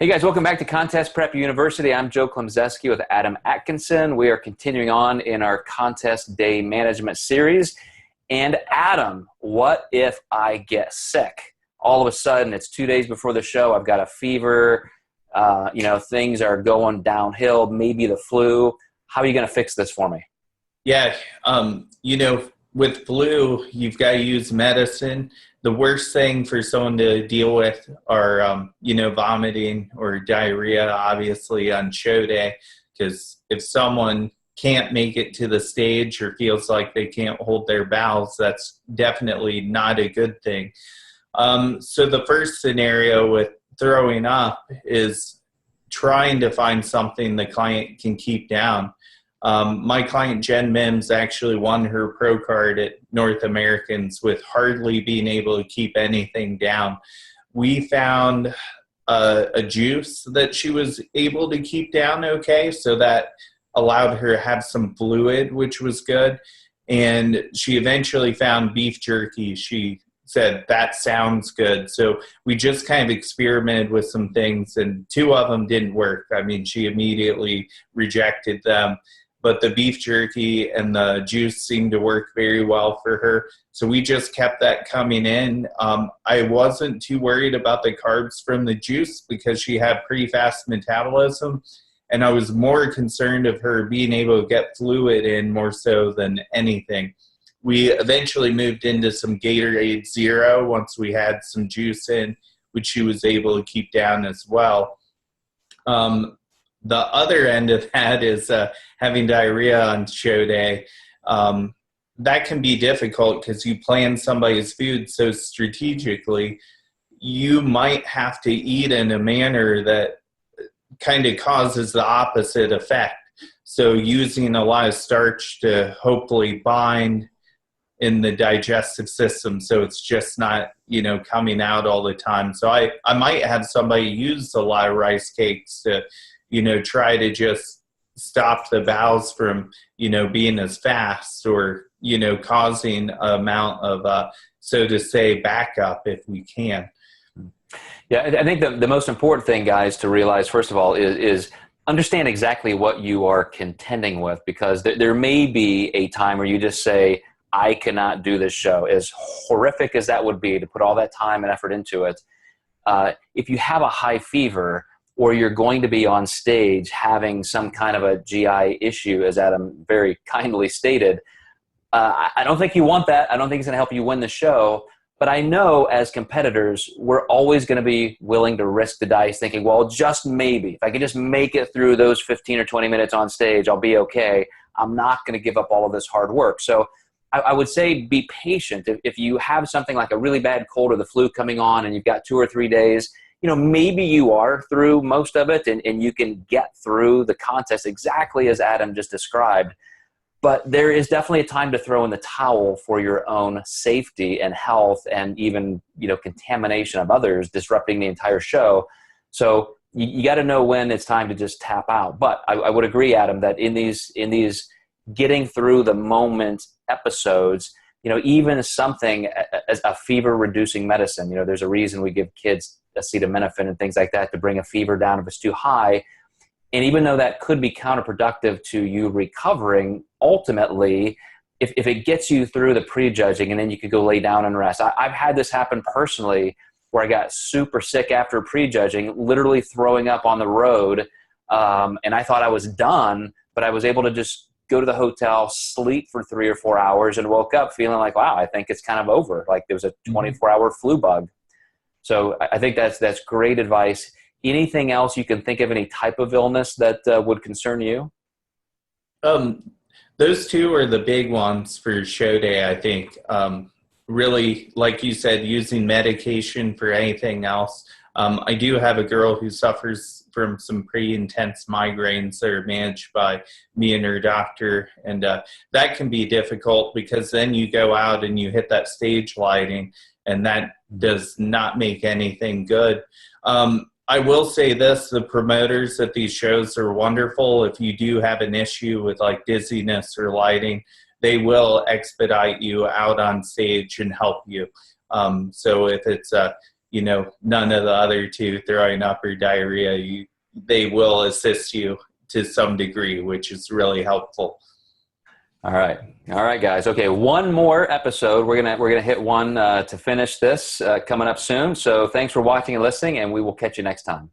Hey guys, welcome back to Contest Prep University. I'm Joe Klemczewski with Adam Atkinson. We are continuing on in our contest day management series. And Adam, what if I get sick? All of a sudden, it's 2 days before the show. I've got a fever. Things are going downhill, maybe the flu. How are you going to fix this for me? Yeah, with flu, you've got to use medicine. The worst thing for someone to deal with are, vomiting or diarrhea, obviously, on show day. Because if someone can't make it to the stage or feels like they can't hold their bowels, that's definitely not a good thing. So the first scenario with throwing up is trying to find something the client can keep down. My client Jen Mims actually won her pro card at North Americans with hardly being able to keep anything down. We found a juice that she was able to keep down okay, so that allowed her to have some fluid, which was good. And she eventually found beef jerky. She said, that sounds good. So we just kind of experimented with some things, and two of them didn't work. I mean, she immediately rejected them. But the beef jerky and the juice seemed to work very well for her. So we just kept that coming in. I wasn't too worried about the carbs from the juice because she had pretty fast metabolism. And I was more concerned of her being able to get fluid in more so than anything. We eventually moved into some Gatorade Zero once we had some juice in, which she was able to keep down as well. The other end of that is having diarrhea on show day. That can be difficult because you plan somebody's food so strategically. You might have to eat in a manner that kind of causes the opposite effect. So using a lot of starch to hopefully bind in the digestive system so it's just not, coming out all the time. So I might have somebody use a lot of rice cakes to try to just stop the bowels from, being as fast or, causing an amount of, so to say, backup if we can. Yeah, I think the most important thing, guys, to realize, first of all, is understand exactly what you are contending with, because there may be a time where you just say, I cannot do this show. As horrific as that would be to put all that time and effort into it, if you have a high fever, or you're going to be on stage having some kind of a GI issue, as Adam very kindly stated, I don't think you want that. I don't think it's going to help you win the show. But I know as competitors, we're always going to be willing to risk the dice thinking, well, just maybe. If I can just make it through those 15 or 20 minutes on stage, I'll be okay. I'm not going to give up all of this hard work. So I would say be patient. If you have something like a really bad cold or the flu coming on and you've got 2 or 3 days, maybe you are through most of it and you can get through the contest exactly as Adam just described. But there is definitely a time to throw in the towel for your own safety and health and even, contamination of others disrupting the entire show. So you got to know when it's time to just tap out. But I would agree, Adam, that in these getting through the moment episodes, even something as a fever reducing medicine, there's a reason we give kids acetaminophen and things like that to bring a fever down if it's too high. And even though that could be counterproductive to you recovering, ultimately, if it gets you through the prejudging and then you could go lay down and rest. I've had this happen personally where I got super sick after prejudging, literally throwing up on the road. And I thought I was done, but I was able to just go to the hotel, sleep for 3 or 4 hours, and woke up feeling like, wow, I think it's kind of over. Like there was a 24-hour flu bug. So I think that's great advice. Anything else you can think of, any type of illness that would concern you? Those two are the big ones for show day, I think. Really, like you said, using medication for anything else. I do have a girl who suffers from some pretty intense migraines that are managed by me and her doctor. And that can be difficult because then you go out and you hit that stage lighting, and that does not make anything good. I will say this, the promoters at these shows are wonderful. If you do have an issue with like dizziness or lighting, they will expedite you out on stage and help you. So if it's none of the other two, throwing up or diarrhea, they will assist you to some degree, which is really helpful. All right, guys. Okay, one more episode. We're gonna hit one to finish this coming up soon. So thanks for watching and listening, and we will catch you next time.